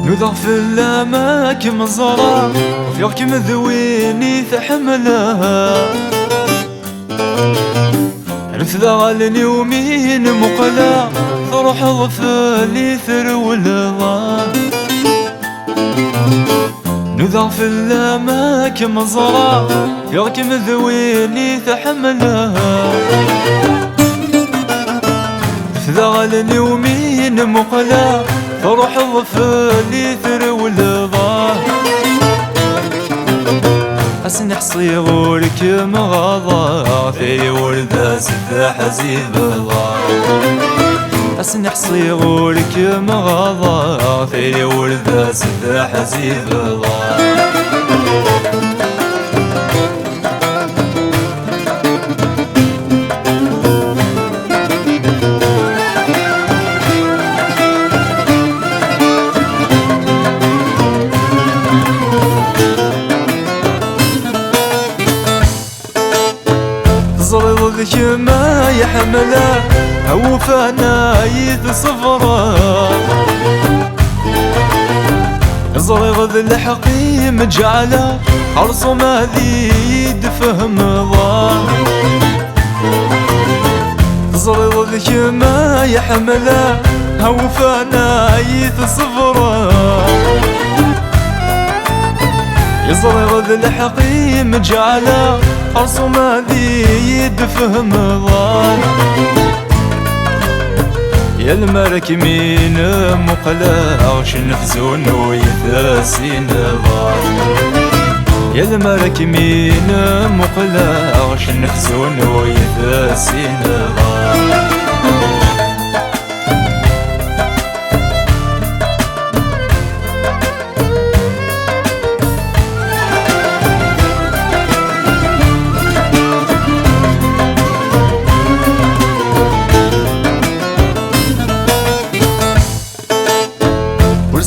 نوضع في الأماكن مزرعة وفيك مذويني تحملها نفذا غالني ومين مقلا تروح ضفالي ثرولها نوضع في الأماكن مزرعة فيك مذويني تحملها نفذا غالني ومين مقلا تروح ضفالي ثرولها حسن حصي غورك مغاضى في ولد سفاح زيب الله حسن حصي غورك مغاضى في ولد سفاح زيب الله ضدك ما يحمله هو فنايد صفرة زريغ الحقيم جعله حرصه ما ذيد فهم ضا زريغ ما يحمله هو فنايد صفرة يزرغ الحقيم جعله حرصه ما ذي فهم ضال يا الملك مين مقلاع شنفزون ويثاسين ضال يا الملك مين مقلاع شنفزون ويثاسين ضال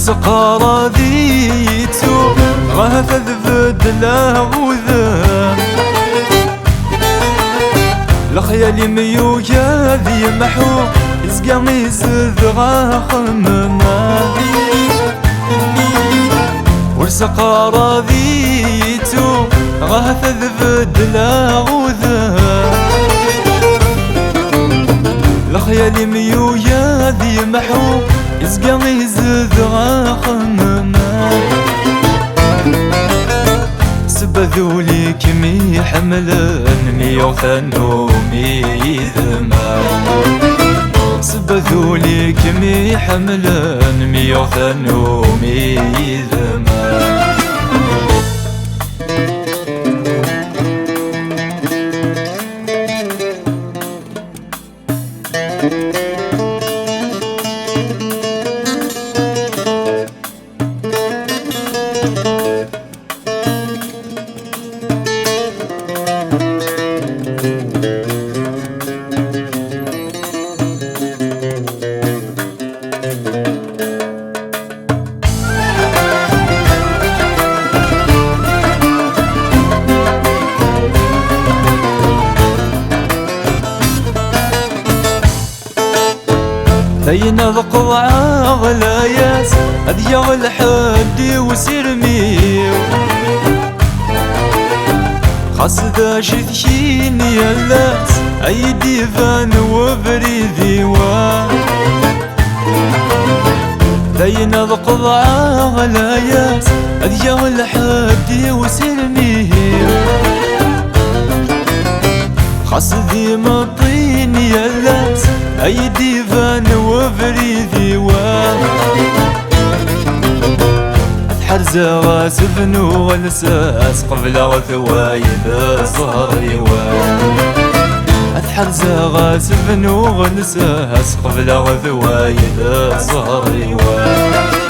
سقارة ذيتو غاها تذبد له وذا الخيال ميويا ذي محو يزقى يزد غا خمما والسقارة ذيتو غاها تذبد له وذا الخيال ميويا ذي محو يزقى يزد غا خمما سبذولي كمي حملن ميوثنو ميذما سبذولي كمي حملن ميوثنو ميذما بين القضع غلاياس أذيغ الحد وسرميو خاص ذا شذكين يلاس أيدي فان وبريذي وان بين القضع غلاياس أذيغ الحد وسرميو خاص ذي مطين يلاس أيدي فان وبريذي وان أتحرز غاسفن وغلساس قبل غثوايد الظهر وان أتحرز غاسفن وغلساس قبل غثوايد الظهر وان